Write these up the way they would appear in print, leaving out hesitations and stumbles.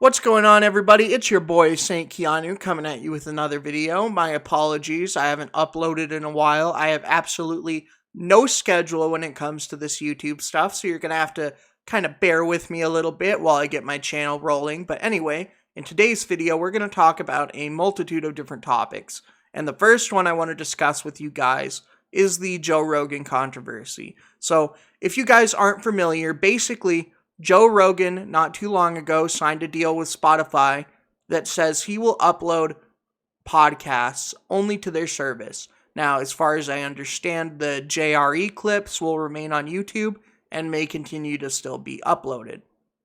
What's going on, everybody? It's your boy, St. Keanu, coming at you with another video. My apologies, I haven't uploaded in a while. I have absolutely no schedule when it comes to this YouTube stuff, so you're going to have to kind of bear with me a little bit while I get my channel rolling. But anyway, in today's video, we're going to talk about a multitude of different topics. And the first one I want to discuss with you guys is the Joe Rogan controversy. So, if you guys aren't familiar, basically, Joe Rogan, not too long ago, signed a deal with Spotify that says he will upload podcasts only to their service. Now, as far as I understand, the JRE clips will remain on YouTube and may continue to still be uploaded.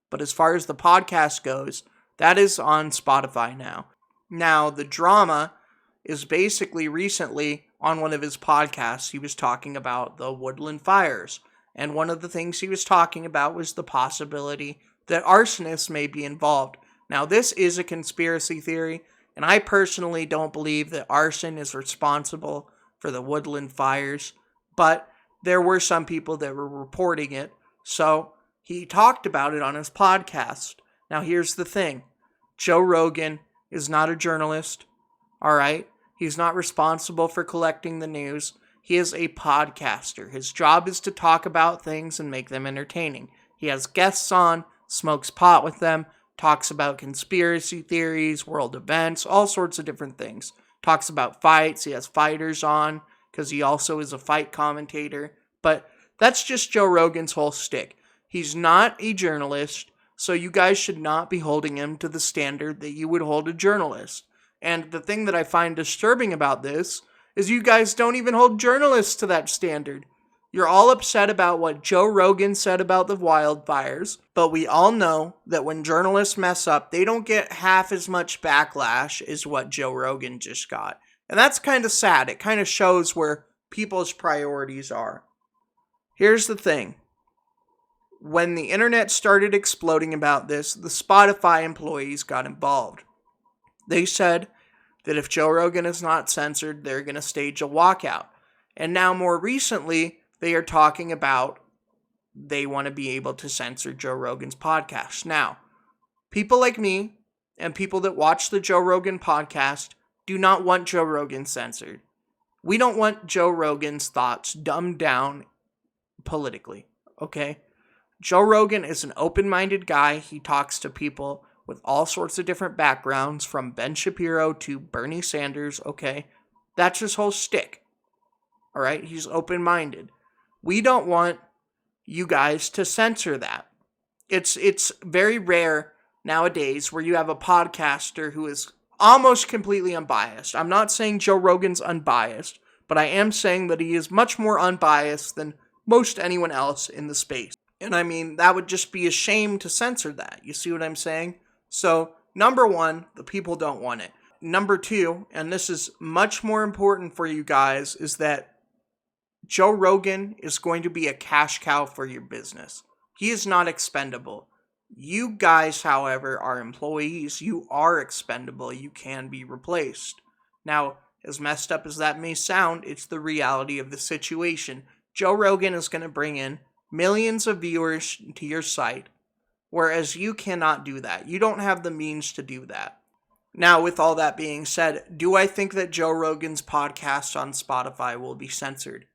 But as far as the podcast goes, that is on Spotify now. Now, the drama is basically recently on one of his podcasts, he was talking about the woodland fires. And one of the things he was talking about was the possibility that arsonists may be involved. Now, this is a conspiracy theory, and I personally don't believe that arson is responsible for the woodland fires, but there were some people that were reporting it, so he talked about it on his podcast. Now, here's the thing. Joe Rogan is not a journalist, all right? He's not responsible for collecting the news. He is a podcaster. His job is to talk about things and make them entertaining. He has guests on, smokes pot with them, talks about conspiracy theories, world events, all sorts of different things. Talks about fights. He has fighters on because he also is a fight commentator. But that's just Joe Rogan's whole shtick. He's not a journalist, so you guys should not be holding him to the standard that you would hold a journalist. And the thing that I find disturbing about this is you guys don't even hold journalists to that standard. You're all upset about what Joe Rogan said about the wildfires, but we all know that when journalists mess up, they don't get half as much backlash as what Joe Rogan just got. And that's kind of sad. It kind of shows where people's priorities are. Here's the thing. When the internet started exploding about this, the Spotify employees got involved. They said that if Joe Rogan is not censored, they're going to stage a walkout. And now more recently, they are talking about they want to be able to censor Joe Rogan's podcast. Now, people like me and people that watch the Joe Rogan podcast do not want Joe Rogan censored. We don't want Joe Rogan's thoughts dumbed down politically, okay? Joe Rogan is an open-minded guy. He talks to people with all sorts of different backgrounds, from Ben Shapiro to Bernie Sanders, okay? That's his whole shtick, all right? He's open-minded. We don't want you guys to censor that. It's very rare nowadays where you have a podcaster who is almost completely unbiased. I'm not saying Joe Rogan's unbiased, but I am saying that he is much more unbiased than most anyone else in the space. And I mean, that would just be a shame to censor that. You see what I'm saying? So, number one, the people don't want it. Number two, and this is much more important for you guys, is that Joe Rogan is going to be a cash cow for your business. He is not expendable. You guys, however, are employees. You are expendable. You can be replaced. Now, as messed up as that may sound, it's the reality of the situation. Joe Rogan is going to bring in millions of viewers to your site, whereas you cannot do that. You don't have the means to do that. Now, with all that being said, do I think that Joe Rogan's podcast on Spotify will be censored?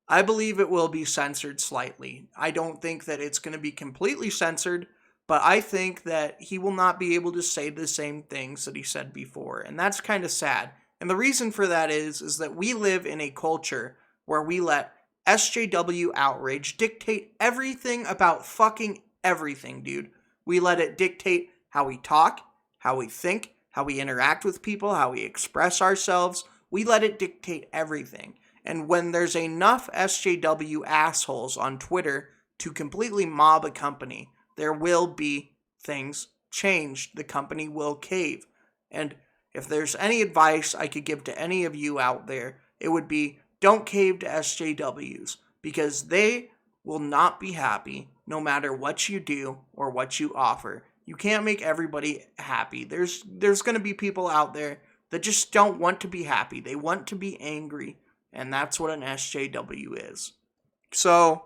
I believe it will be censored slightly. I don't think that it's going to be completely censored, but I think that he will not be able to say the same things that he said before, and that's kind of sad. And the reason for that is that we live in a culture where we let SJW outrage dictate everything about fucking everything, dude. We let it dictate how we talk, how we think, how we interact with people, how we express ourselves. We let it dictate everything. And when there's enough SJW assholes on Twitter to completely mob a company, there will be things changed. The company will cave. And if there's any advice I could give to any of you out there, it would be, don't cave to SJWs, because they will not be happy no matter what you do or what you offer. You can't make everybody happy. There's going to be people out there that just don't want to be happy. They want to be angry, and that's what an SJW is. So,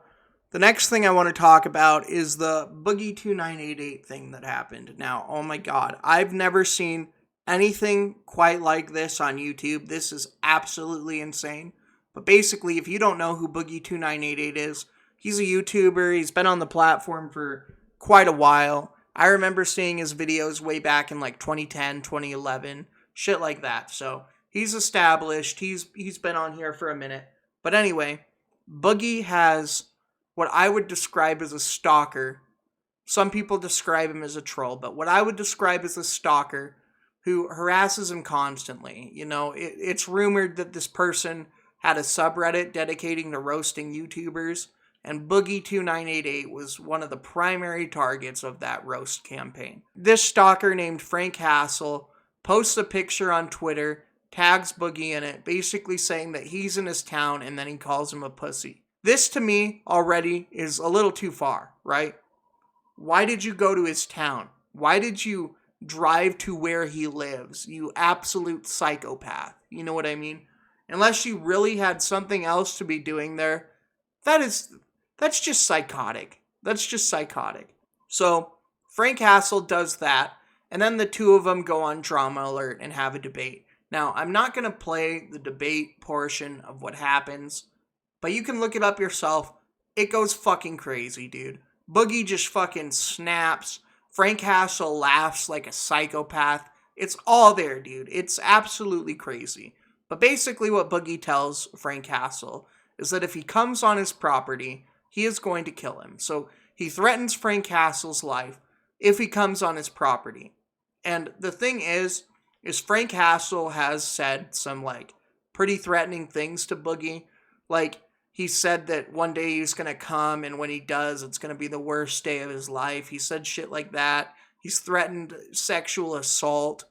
The next thing I want to talk about is the Boogie2988 thing that happened. Now, oh my god, I've never seen anything quite like this on YouTube. This is absolutely insane. But basically, if you don't know who Boogie2988 is, he's a YouTuber. He's been on the platform for quite a while. I remember seeing his videos way back in like 2010, 2011, shit like that. So he's established. He's been on here for a minute. But anyway, Boogie has what I would describe as a stalker. Some people describe him as a troll, but what I would describe as a stalker who harasses him constantly. You know, it's rumored that this person had a subreddit dedicating to roasting YouTubers, and Boogie2988 was one of the primary targets of that roast campaign. This stalker named Frank Hassel posts a picture on Twitter, tags Boogie in it, basically saying that he's in his town, and then he calls him a pussy. This, to me, already is a little too far, right? Why did you go to his town? Why did you drive to where he lives, you absolute psychopath? You know what I mean? Unless you really had something else to be doing there, that's just psychotic. That's just psychotic. So, Frank Hassel does that, and then the two of them go on Drama Alert and have a debate. Now, I'm not going to play the debate portion of what happens, but you can look it up yourself. It goes fucking crazy, dude. Boogie just fucking snaps. Frank Hassel laughs like a psychopath. It's all there, dude. It's absolutely crazy. But basically what Boogie tells Frank Hassel is that if he comes on his property, he is going to kill him. So he threatens Frank Hassel's life if he comes on his property. And the thing is Frank Hassel has said some, like, pretty threatening things to Boogie. Like, he said that one day he's going to come, and when he does, it's going to be the worst day of his life. He said shit like that. He's threatened sexual assault.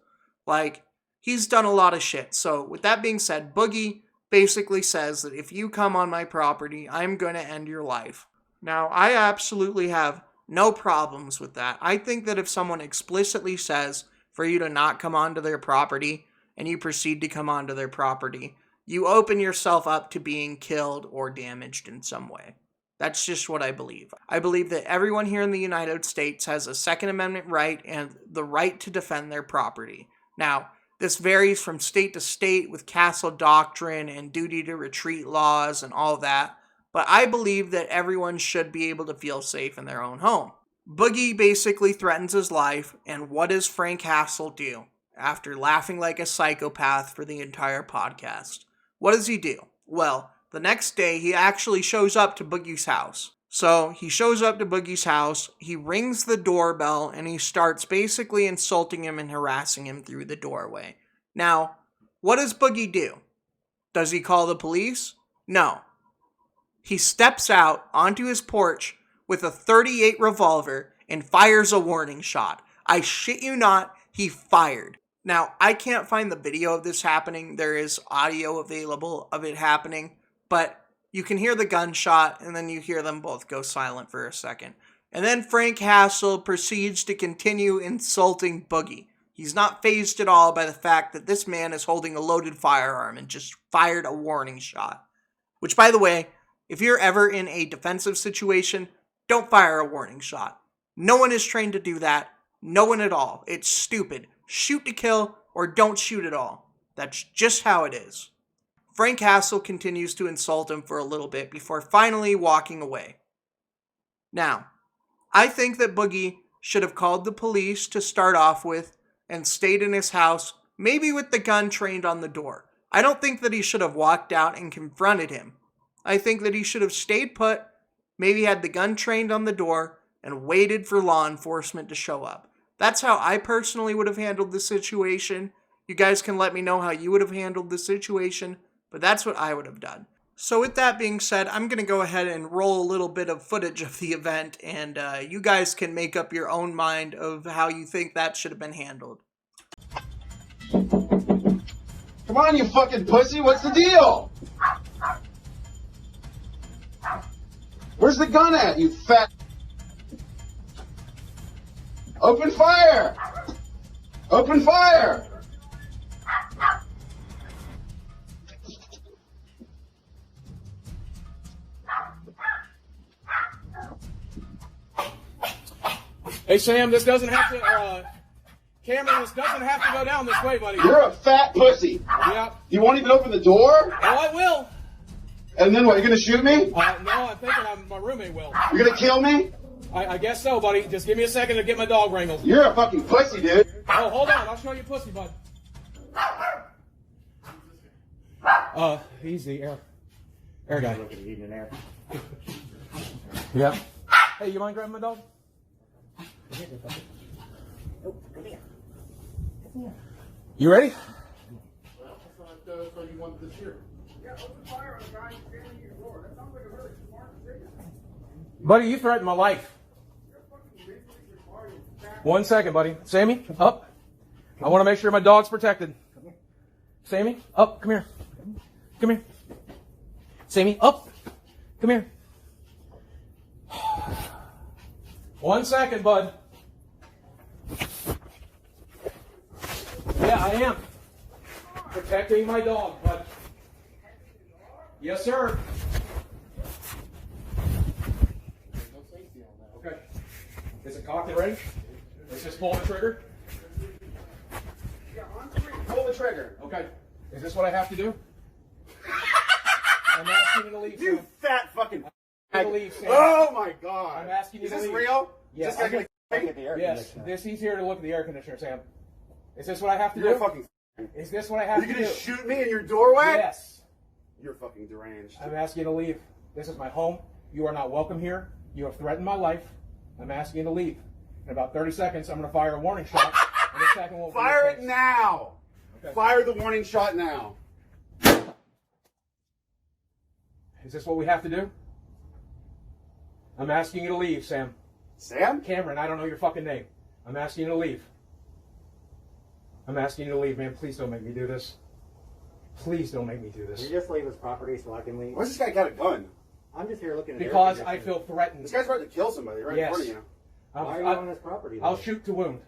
Like, he's done a lot of shit. So, with that being said, Boogie basically says that if you come on my property, I'm going to end your life. Now, I absolutely have no problems with that. I think that if someone explicitly says for you to not come onto their property, and you proceed to come onto their property, you open yourself up to being killed or damaged in some way. That's just what I believe. I believe that everyone here in the United States has a Second Amendment right and the right to defend their property. Now, this varies from state to state with castle doctrine and duty to retreat laws and all that, but I believe that everyone should be able to feel safe in their own home. Boogie basically threatens his life, and what does Frank Hassel do after laughing like a psychopath for the entire podcast? What does he do? Well, the next day he actually shows up to Boogie's house. So he shows up to Boogie's house, he rings the doorbell, and he starts basically insulting him and harassing him through the doorway. Now, what does Boogie do? Does he call the police? No. He steps out onto his porch with a .38 revolver and fires a warning shot. I shit you not, he fired. Now, I can't find the video of this happening. There is audio available of it happening, but you can hear the gunshot, and then you hear them both go silent for a second. And then Frank Hassel proceeds to continue insulting Boogie. He's not fazed at all by the fact that this man is holding a loaded firearm and just fired a warning shot. Which, by the way, if you're ever in a defensive situation, don't fire a warning shot. No one is trained to do that. No one at all. It's stupid. Shoot to kill or don't shoot at all. That's just how it is. Frank Hassel continues to insult him for a little bit before finally walking away. Now, I think that Boogie should have called the police to start off with and stayed in his house, maybe with the gun trained on the door. I don't think that he should have walked out and confronted him. I think that he should have stayed put, maybe had the gun trained on the door, and waited for law enforcement to show up. That's how I personally would have handled the situation. You guys can let me know how you would have handled the situation, but that's what I would have done. So with that being said, I'm going to go ahead and roll a little bit of footage of the event, and you guys can make up your own mind of how you think that should have been handled. Come on, you fucking pussy, what's the deal? Where's the gun at, you fat... Open fire! Open fire! Hey, Sam, this doesn't have to, Cameron, this doesn't have to go down this way, buddy. You're a fat pussy. Yep. You won't even open the door? Oh, I will. And then what, you're gonna shoot me? No, I'm thinking my roommate will. You're gonna kill me? I guess so, buddy. Just give me a second to get my dog wrangled. You're a fucking pussy, dude. Oh, hold on. I'll show you pussy, bud. He's the air guy. Yeah. Hey, you mind grabbing my dog? You ready? Buddy, you threatened my life. 1 second, buddy. Sammy, up. I want to make sure my dog's protected. Sammy, up. Come here. Come here. Sammy, up. Come here. 1 second, bud. Yeah, I am. Protecting my dog, bud. Yes, sir. Okay. Is it cocked and ready? Let's just pull the trigger. Yeah, on three, pull the trigger. Okay. Is this what I have to do? I'm asking you to leave. You Sam. fat fucking. To leave, Sam. Oh my god. I'm asking you Is to this leave. real? Yes. Is this guy gonna get the air Yes. He's here to look at the air conditioner, Sam. Is this what I have to You're do? fucking. Is this what I have Are you to gonna do? shoot me in your doorway? Yes. You're fucking deranged. I'm asking you to leave. This is my home. You are not welcome here. You have threatened my life. I'm asking you to leave. In about 30 seconds, I'm going to fire a warning shot. And the second won't be Fire your it case. now. Okay. Fire the warning shot now. Is this what we have to do? I'm asking you to leave, Sam. Sam? Cameron, I don't know your fucking name. I'm asking you to leave. I'm asking you to leave, man. Please don't make me do this. Please don't make me do Can this. you just leave his property so I can leave? Why's this guy got a gun? I'm just here looking at Because air I conditioning. feel threatened. This guy's about to kill somebody right in front of you. Why are you on his property? I'll then? shoot to wound.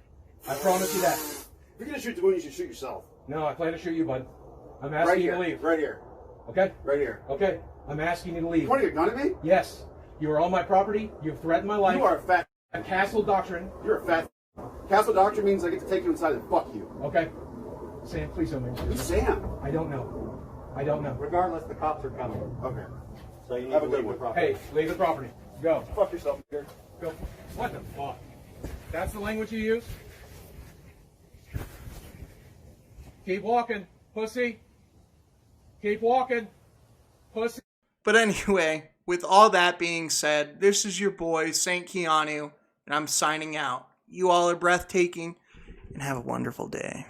I promise you that. If you're gonna shoot the wound, you should shoot yourself. No, I plan to shoot you, bud. I'm asking Right you here. to leave. Right here. Okay? Right here. Okay. I'm asking you to You leave. pointing a gun at me? Yes. You are on my property. You've threatened my life. You are a fat. A castle doctrine. You're a fat. Castle doctor means I get to take you inside and fuck you. Okay. Sam, please don't make me do Who's this. Sam? I don't know. I don't know. Regardless, the cops are coming. Okay. So you need Have to a good leave one. the property. Hey, leave the property. Go. Fuck yourself, nigger. Go. What the fuck? That's the language you use? Keep walking, pussy. Keep walking, pussy. But anyway, with all that being said, this is your boy, St. Keanu, and I'm signing out. You all are breathtaking, and have a wonderful day.